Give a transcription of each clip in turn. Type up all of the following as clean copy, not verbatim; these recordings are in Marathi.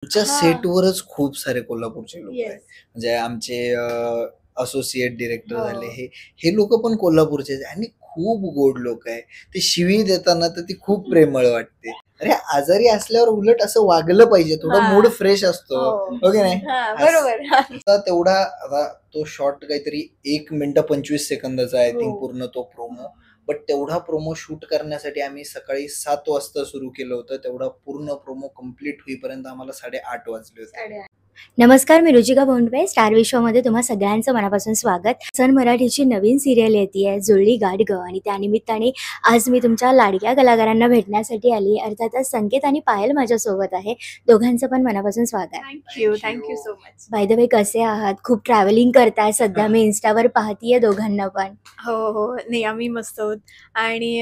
आमच्या हां. सेटवरच खूप सारे कोल्हापूरचे लोकं आहेत. येस. म्हणजे आमचे असोसिएट डायरेक्टर झाले हो. हे लोकं पण कोल्हापूरचेच आहे आणि खूप गोड लोकं आहे. ते शिवी देताना तर ती खूप प्रेमळ वाटते. अरे, आजारी असल्यावर उलट असं वागलं पाहिजे. थोडा मूड हां. फ्रेश असतो. हो. हो की नाही? हां, बरोबर. असा तेवढा आता तो शॉट काहीतरी 1 मिनिटं 25 सेकंदाचा आहे आय हो. थिंक पूर्ण तो प्रोमो. बट तेवढा प्रोमो शूट करण्यासाठी आम्ही सकाळी 7 वाजता सुरू केलं होतं. तेवढा पूर्ण प्रोमो कंप्लीट होईपर्यंत आम्हाला 8:30 वाजले होते. 8:30. नमस्कार, मी रुचिका भोंडवे. स्टार विश्वमध्ये तुम्हा सगळ्यांचं मनापासून स्वागत. सन मराठीची नवीन सिरियल येतीये जुळली गाठ गं आणि त्यानिमित्ताने आज मी तुमच्या लाडक्या कलाकारांना भेटण्यासाठी आली. अर्थातच संकेत आणि पायल माझ्यासोबत आहे. दोघांचं पण मनापासून स्वागत. Thank you so much. By the way, कसे आहात? खूप ट्रॅव्हलिंग करताय सध्या, मी इन्स्टावर पाहतीये दोघांना पण. हो. नाही, आम्ही मस्त आहोत आणि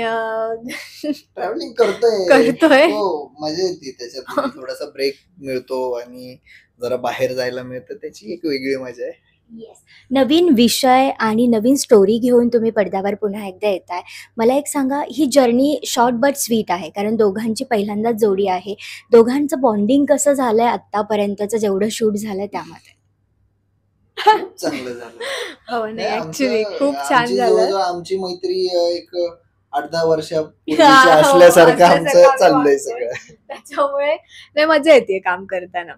ट्रॅव्हलिंग करतोय. करतोय. हो, मजा येते त्याच्यातून. थोडासा ब्रेक मिळतो आणि जरा बाहेर जायला मिळतं. त्याची एक वेगळी मजा आहे. येस. नवीन विषय आणि नवीन स्टोरी घेऊन तुम्ही पडद्यावर पुन्हा एकदा येताय. मला एक सांगा, ही जर्नी शॉर्ट बट स्वीट आहे, कारण दोघांची पहिल्यांदाच जोडी आहे. दोघांचं बॉन्डिंग कसं झालंय आत्तापर्यंतचं जेवढं शूट झालंय त्यामध्ये? खूप चांगलं झालं. हो, नाही, नाही, ॲक्चुअली आमचं खूप छान आमची झालं. जवळ-जवळ आमची मैत्री एक 8-10 वर्षापूर्वीची हां, हो, असल्यासारखं आमचं असल्यासारखं आम्ही चाललंय वागतोय. सगळं. त्याच्यामुळे लय मजा येते काम करताना.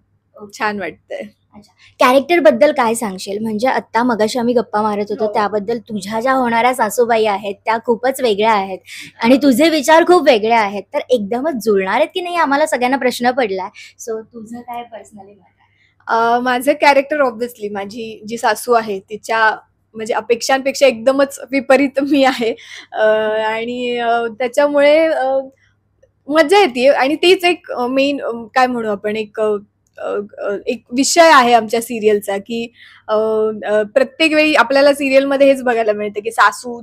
छान वाटतंय. अच्छा. कॅरेक्टरबद्दल काय सांगशील? म्हणजे आत्ता मगाशी आम्ही गप्पा मारत होतो हो. त्याबद्दल, तुझ्या ज्या होणाऱ्या सासूबाई आहेत त्या खूपच वेगळ्या आहेत आणि तुझे विचार खूप वेगळे आहेत. तर एकदमच जुळणार आहेत की नाही आम्हाला सगळ्यांना प्रश्न पडलाय. सो तुझं काय पर्सनली मत आहे? माझं कॅरेक्टर ऑब्व्हियसली माझी जी सासू आहे तिच्या म्हणजे अपेक्षांपेक्षा एकदमच विपरीत मी आहे. आणि त्याच्यामुळे मज्जा येते आणि तेच एक मेन काय म्हणू आपण एक अ, एक विषय आहे आमच्या सीरियलचा, की प्रत्येक वेळी आपल्याला सीरियलमध्ये हेच बघायला मिळतं, की सासू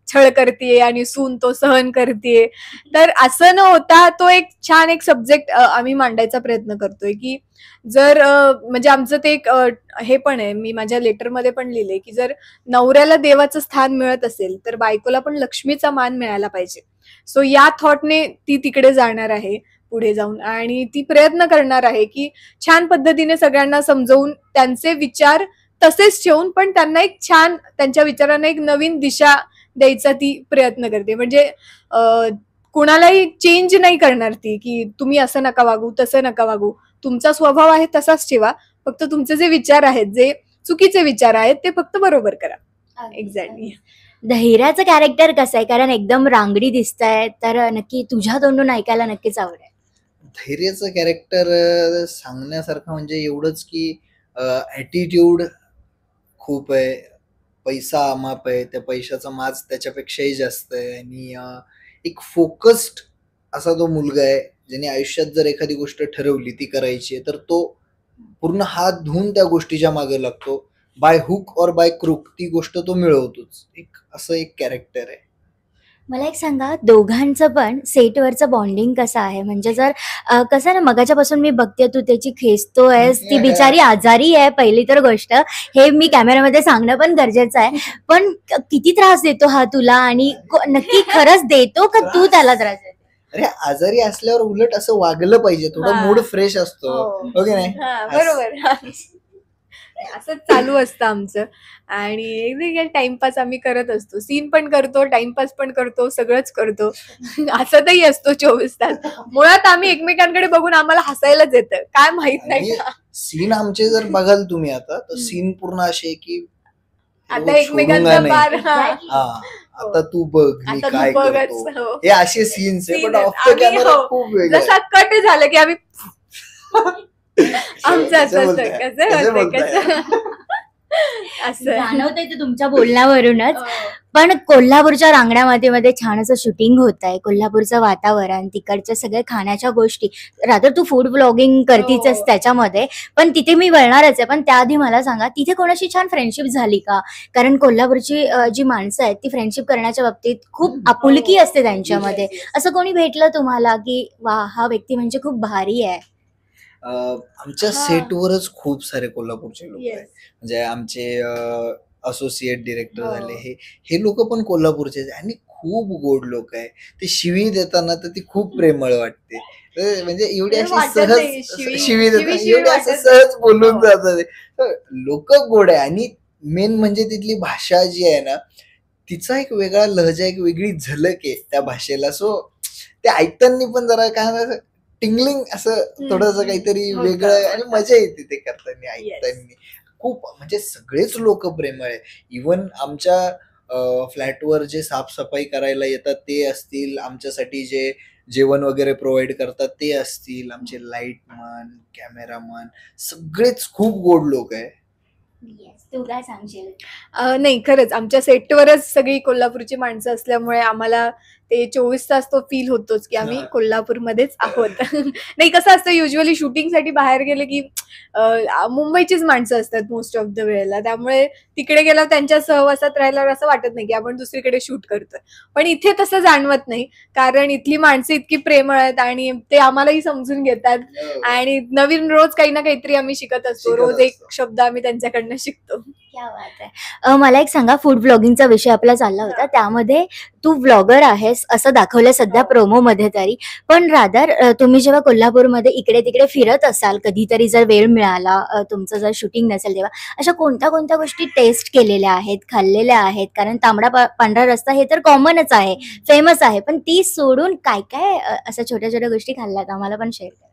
छळ करतीये आणि सून तो सहन करतीये. तर असं न होता तो एक छान एक सब्जेक्ट आम्ही मांडायचा प्रयत्न करतोय, की जर म्हणजे आमचं ते एक हे पण आहे, मी माझ्या लेटरमध्ये पण लिहिलंय, की जर नवऱ्याला देवाचं स्थान मिळत असेल, तर बायकोला पण लक्ष्मीचा मान मिळायला पाहिजे. सो या थॉटने ती तिकडे जाणार आहे पुढे जाऊन आणि ती प्रयत्न करणार आहे, की छान पद्धतीने सगळ्यांना समजवून त्यांचे विचार तसेच ठेवून पण त्यांना एक छान त्यांच्या विचारांना एक नवीन दिशा द्यायचा ती प्रयत्न करते. म्हणजे कुणालाही चेंज नाही करणार ती, की तुम्ही असं नका वागू, तसं नका वागू. तुमचा स्वभाव आहे तसाच ठेवा. फक्त तुमचे जे विचार आहेत, जे चुकीचे विचार आहेत, ते फक्त बरोबर करा. एक्झॅक्टली. धैर्याचं कॅरेक्टर कसं आहे? कारण एकदम रांगडी दिसताय, तर नक्की तुझ्या तोंडून ऐकायला नक्कीच आवडेल. धैर्याचं कॅरेक्टर सांगण्यासारखं म्हणजे एवढंच की ॲटिट्यूड खूप आहे. पैसा अमाप आहे. त्या पैशाचा माज त्याच्यापेक्षाही जास्त आहे आणि एक फोकस्ड असा तो मुलगा आहे, ज्याने आयुष्यात जर एखादी गोष्ट ठरवली ती करायची आहे, तर तो पूर्ण हात धुवून त्या गोष्टीच्या मागे लागतो. बाय हुक और बाय क्रूक ती गोष्ट तो मिळवतोच. असं एक कॅरेक्टर आहे. मला एक सांगा, दोघांचं पण सेटवरचं बॉन्डिंग कसं आहे? म्हणजे जर कसं आहे ना, मगाच्यापासून मी बघते तू त्याची खेचतोयस, ती बिचारी आजारी आहे पहिली तर गोष्ट. हे मी कॅमेऱ्यामध्ये सांगणं पण गरजेचं आहे. पण किती त्रास देतो हा तुला आणि नक्की खरंच देतो का तू त्याला त्रास देतो? अरे, आजारी असल्यावर उलट असं वागलं पाहिजे. थोडा हां. मूड फ्रेश असतो. हो. हो की नाही? हां, बरोबर. असंच चालू असतं आमचं आणि टाइमपास आम्ही करत असतो. सीन पण करतो, टाइमपास पण करतो, सगळंच करतो. हसतही असतो 24 तास. मुळात आम्ही एकमेकांकडे बघून आम्हाला हसायलाच येतं. काय माहित नाही आणि का? सीन आमचे जर बघाल तुम्ही आता, तर सीन पूर्ण असे आहे की आता "वो एकमेकांचा छोडूंगा पार नहीं." हां. हां, हो. आता तू बघ मी आता तू काय बघच. करतो. हो. हे असे सीन्स आहे, Scene बट आहेत. ऑफ द आम्ही कॅमेरा हो. खूप वेगळं जसा कट झालं की आम्ही आमचं कसे असं बोलताय? कसं कसे होतंय बोलताय? कसं असं. जाणवतंय ते तुमच्या बोलण्यावरूनच. हो. पण कोल्हापूरच्या रांगण्यामध्ये छान असं शूटिंग होत आहे. कोल्हापूरचं वातावरण, तिकडच्या सगळ्या खाण्याच्या गोष्टी. रादर तू फूड ब्लॉगिंग करतीच हो. त्याच्यामध्ये, पण तिथे मी वळणारच आहे. पण त्याआधी मला सांगा, तिथे कोणाशी छान फ्रेंडशिप झाली का? कारण कोल्हापूरची जी माणसं आहेत ती फ्रेंडशिप करण्याच्या बाबतीत खूप आपुलकी असते त्यांच्यामध्ये. असं कोणी भेटलं तुम्हाला की वा, हा व्यक्ती म्हणजे खूप भारी आहे? आमच्या हां. सेटवरच खूप सारे कोल्हापूरचे लोकं आहेत. येस. म्हणजे आमचे असोसिएट डायरेक्टर हो. झाले हे लोकं पण कोल्हापूरचेच आहे आणि खूप गोड लोक आहे. ते शिवी देताना तर ती खूप प्रेमळ वाटते. म्हणजे एवढी ते अशी वाटत सहज नाही, शिवी देतात, शिवी एवढी असं वाटत सहज बोलून हो. जातात. लोक गोड आहे आणि मेन म्हणजे तिथली भाषा जी आहे ना, तिचा एक वेगळा लहजा, एक वेगळी झलक आहे त्या भाषेला. सो ते ऐकताना पण जरा काय म्हणतात, टिंगलिंग असं थोडंसं काहीतरी होतं, वेगळं आणि होतं. मजा येते ते करताना, येस. ऐकताना. खूप म्हणजे सगळेच लोक प्रेमळ आहे. इव्हन आमच्या फ्लॅटवर जे साफसफाई करायला येतात ते असतील, आमच्यासाठी जे जेवण वगैरे प्रोव्हाइड करतात ते असतील, आमचे लाईटमन, कॅमेरामन, सगळेच खूप गोड लोक आहे. येस, तू काय सांगशील? नाही खरंच आमच्या सेटवरच सगळी कोल्हापूरची माणसं असल्यामुळे आम्हाला ते 24 तास तो फील होतोच, की आम्ही हां. कोल्हापूरमध्येच आहोत. नाही कसं असतं युजुअली शूटिंगसाठी बाहेर गेले, की मुंबईचीच माणसं असतात मोस्ट ऑफ द वेळेला. त्यामुळे तिकडे गेल्यावर त्यांच्या सहवासात राहिल्यावर असं वाटत नाही, की आपण दुसरीकडे शूट करतोय. पण इथे तसं जाणवत नाही, कारण इथली माणसं इतकी प्रेमळ आहेत आणि ते आम्हालाही समजून घेतात आणि नवीन रोज काही ना काहीतरी आम्ही शिकत असतो. शिकत रोज एक असतो. शब्द आम्ही त्यांच्याकडनं शिकतो. क्या बात आहे. मला एक सांगा, फूड ब्लॉगिंगचा विषय आपला चालला होता. त्यामध्ये तू व्लॉगर आहेस असं दाखवलं सध्या हो. प्रोमोमध्ये तरी. पण रादर तुम्ही जेव्हा कोल्हापूरमध्ये इकडे-तिकडे फिरत असाल, कधीतरी जर वेळ मिळाला, तुमचं जर शूटिंग नसेल तेव्हा, अशा कोणत्या-कोणत्या गोष्टी टेस्ट केलेल्या आहेत, खाल्लेल्या आहेत? कारण तांबडा पांढरा रस्सा हे तर कॉमनच आहे, फेमस आहे. पण ती सोडून काय-काय अशा छोट्या-छोट्या गोष्टी खाल्ल्यात? आम्हाला पण शेअर करा.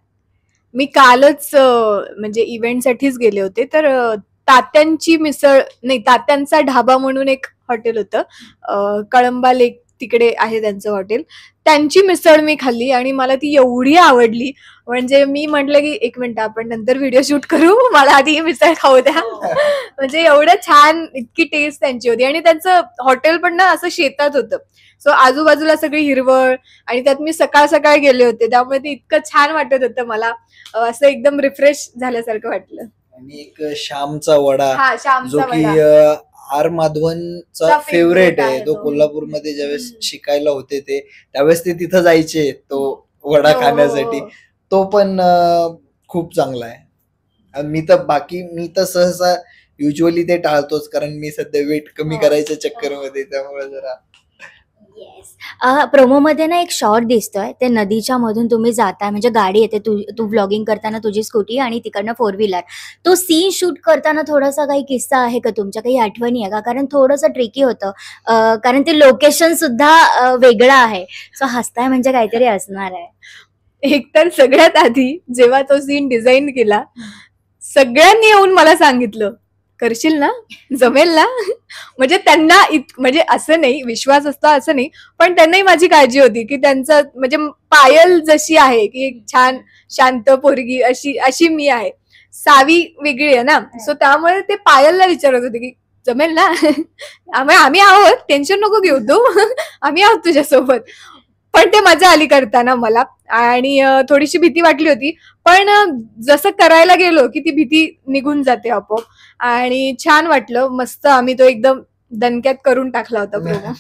मी कालच म्हणजे इव्हेंटसाठीच गेले होते. तर तात्यांची मिसळ नाही, तात्यांचा ढाबा म्हणून एक हॉटेल होतं. कळंबा लेक तिकडे आहे त्यांचं हॉटेल. त्यांची मिसळ मी खाल्ली आणि मला ती एवढी आवडली. म्हणजे मी म्हटलं, की "1 मिनिट आपण नंतर व्हिडिओ शूट करू. मला आधी ही मिसळ खाऊ द्या." म्हणजे एवढं छान इतकी टेस्ट त्यांची होती आणि त्यांचं हॉटेल पण ना असं शेतात होतं. सो आजूबाजूला सगळी हिरवळ आणि त्यात मी सकाळ-सकाळ गेले होते. त्यामुळे ते इतकं छान वाटत होतं मला. असं एकदम रिफ्रेश झाल्यासारखं वाटलं. आणि एक श्यामचा वडा, हां, जो श्यामचा की वडा. आर माधवनचा चा फेवरेट favorite आहे. आहे तो तो. कोल्हापूरमध्ये ज्यावेळेस हं. शिकायला होते ते, त्यावेळेस ते तिथं जायचे तो वडा हो, हो, खाण्यासाठी. हो. तो पण खूप चांगला आहे. आणि मी तर सहसा युजुअली ते टाळतोच, कारण मी सध्या वेट कमी हो. करायच्या चक्करमध्ये, त्यामुळे जरा येस. प्रोमोमध्ये ना एक शॉट दिसतोय. ते नदीच्या मधून तुम्ही जाताय, म्हणजे गाडी येते, तू व्लॉगिंग करताना तुझी स्कूटी आणि तिकडनं 4 व्हीलर. तो सीन शूट करताना थोडासा काही किस्सा आहे का तुमच्या? काही आठवणी आहे का? कारण थोडंसं ट्रिकी होतं. कारण ते लोकेशन सुद्धा वेगळं आहे. सो हसताय म्हणजे काहीतरी असणार आहे. एकतर सगळ्यात आधी जेव्हा तो सीन डिझाइन केला, सगळ्यांनी येऊन मला सांगितलं, "करशील ना? जमेल ना?" म्हणजे त्यांना म्हणजे असं नाही, विश्वास असतो असं नाही, पण त्यांनाही माझी काळजी होती, की त्यांचं म्हणजे पायल जशी आहे, की एक छान शांत पोरगी अशी अशी मी आहे. सावी वेगळी आहे ना, सो त्यामुळे ते पायलला विचारत होते, की "जमेल ना?" आम्ही आम्ही आहोत, टेन्शन नको घेऊ तू. आम्ही आहोत तुझ्यासोबत. पण ते मजा आली करताना मला आणि थोडीशी भीती वाटली होती. पण जसं करायला गेलो, की ती भीती निघून जाते आपोआप आणि छान वाटलं. मस्त आम्ही तो एकदम दणक्यात करून टाकला होता प्रोमो.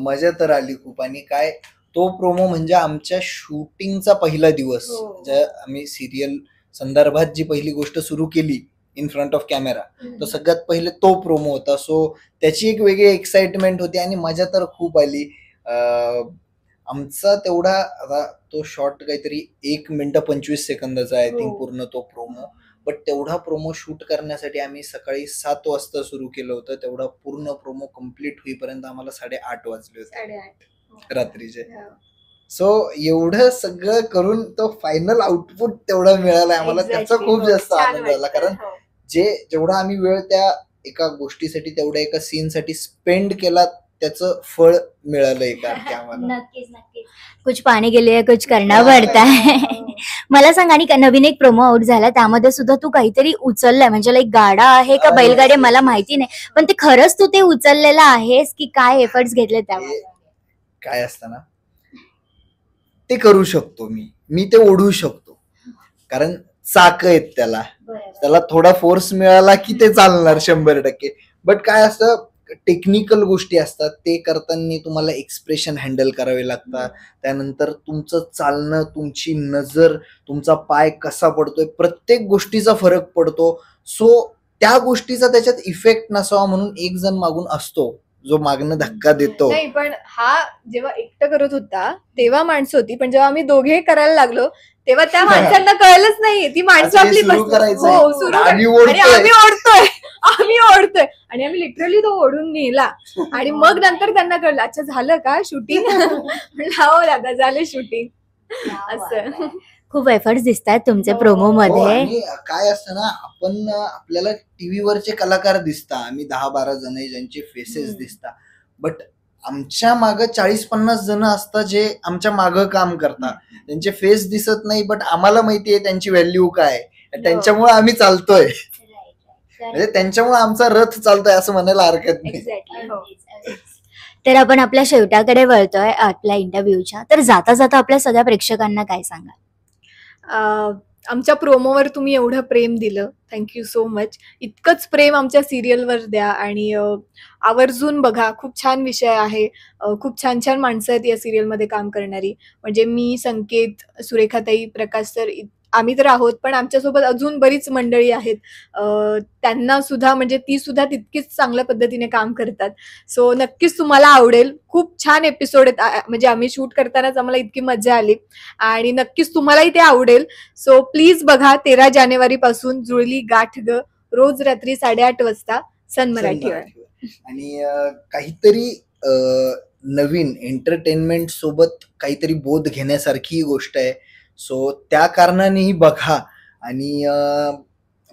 मजा तर आली खूप. आणि काय, तो प्रोमो म्हणजे आमच्या शूटिंगचा पहिला दिवस. हो. ज्या आम्ही सिरियल संदर्भात जी पहिली गोष्ट सुरू केली इन फ्रंट ऑफ कॅमेरा, तो सगळ्यात पहिले तो प्रोमो होता. सो त्याची एक वेगळी एक्साइटमेंट होती आणि मजा तर खूप आली. आमचा तेवढा, आता तो शॉट काहीतरी 1 मिनिट 25 सेकंदाचा आय थिंक हो. पूर्ण तो प्रोमो. बट तेवढा प्रोमो शूट करण्यासाठी आम्ही सकाळी 7 वाजता सुरू केलं होतं. तेवढा पूर्ण प्रोमो कम्प्लीट होईपर्यंत आम्हाला 8:30 वाजले होते 8:30. रात्रीचे. हो. सो एवढं सगळं करून तो फायनल आउटपुट तेवढा मिळाला आम्हाला, त्याचा Exactly. खूप हो, जास्त छान आनंद झाला. वाटलं. कारण हो. जेवढा आम्ही वेळ त्या एका गोष्टीसाठी, तेवढ्या एका सीनसाठी स्पेंड केला, त्याचं फळ मिळालं एका अर्थी आम्हाला. नक्कीच, नक्कीच. कुछ पाने के लिए कुछ करना हां, पडता है. हो. मला सांग, आणि नवीन एक प्रोमो आउट झाला, त्यामध्ये सुद्धा तू काहीतरी उचललंय, म्हणजे लाईक गाडा आहे का हां, बैलगाडी yes, मला yes, माहिती yes. नाही. पण ते खरंच तू ते उचललेलं आहेस, की काय एफर्ट्स घेतले त्यामध्ये? काय असतं ना, ते करू शकतो मी ते ओढू शकतो, कारण चाक आहेत त्याला थोडा फोर्स मिळाला की ते चालणार 100%. बट काय असतं, टेक्निकल गोष्टी असतात, ते करताना तुम्हाला एक्सप्रेशन हँडल करावे लागतात. त्यानंतर तुमचं चालणं, तुमची नजर, तुमचा पाय कसा पडतोय, प्रत्येक गोष्टीचा फरक पडतो. सो त्या गोष्टीचा त्याच्यात इफेक्ट नसावा म्हणून एक जण मागून असतो, जो मागणं धक्का देतो. नाही, पण हा जेव्हा एकटं करत होता तेव्हा माणसं होती, पण जेव्हा आम्ही दोघे करायला लागलो तेव्हा त्या माणसांना कळलंच नाही, ती माणसं आता हे आपली सुरू करायचंय. हो, सुरू आम्ही कर- आणि ओढतोय. आम्ही ओढतोय आणि आम्ही लिटरली तो ओढून नेला आणि मग नंतर त्यांना कळलं, अच्छा झालं का शूटिंग. म्हणलं हो दादा झालं शूटिंग असं. खूप एफर्ट्स दिसत आहेत तुमचे हो. प्रोमो हो, मध्ये. आणि काय असतं ना, आपण आपल्याला टीव्हीवरचे कलाकार दिसतात, आम्ही 10-12 जण आहे ज्यांचे फेसेस हम्म. दिसतात, बट आमच्या मागं 40-50 जण असतात जे आमच्या मागं काम करतात. त्यांचे फेस दिसत नाही, बट आम्हाला माहिती आहे त्यांची व्हॅल्यू काय आहे. त्यांच्यामुळे आम्ही चालतोय, म्हणजे त्यांच्यामुळे आमचा रथ चालतोय असं म्हणायला हरकत नाही. एक्झॅक्टली हो. तर आपण आपल्या शेवटाकडे वळतोय आपल्या इंटरव्ह्यूच्या. तर जाता जाता आपल्या सगळ्या प्रेक्षकांना काय सांगा? आमच्या प्रोमोवर तुम्ही एवढं प्रेम दिलं, थँक्यू सो मच. इतकंच प्रेम आमच्या सिरियलवर द्या आणि आवर्जून बघा. खूप छान विषय आहे. खूप छान छान माणसं आहेत या सिरियलमध्ये काम करणारी. म्हणजे मी, संकेत, सुरेखाताई, प्रकाश सर आम्ही तर आहोत, पण आमच्यासोबत अजून बरीच मंडळी आहेत. त्यांना सुद्धा म्हणजे ती सुद्धा तितकीच चांगल्या पद्धतीने काम करतात. सो नक्कीच तुम्हाला आवडेल. खूप छान एपिसोड आहेत. म्हणजे आम्ही शूट करतानाच आम्हाला इतकी मजा आली आणि नक्कीच तुम्हालाही ते आवडेल. सो प्लीज बघा 13 जानेवारी पासून जुळली गाठ ग, रोज रात्री 8:30 वाजता सन मराठीवर. आणि काहीतरी नवीन एंटरटेनमेंट सोबत काहीतरी बोध घेण्यासारखी गोष्ट आहे. सो त्या कारणानेही बघा. आणि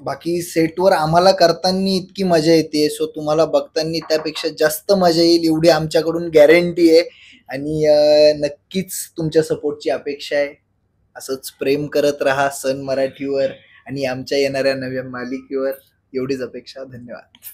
बाकी सेटवर आम्हाला करताना इतकी मजा येते, सो तुम्हाला बघताना त्यापेक्षा जास्त मजा येईल एवढी आमच्याकडून गॅरंटी आहे. आणि नक्कीच तुमच्या सपोर्टची अपेक्षा आहे. असंच प्रेम करत राहा सन मराठीवर आणि आमच्या येणाऱ्या नव्या मालिकेवर. एवढीच अपेक्षा. धन्यवाद.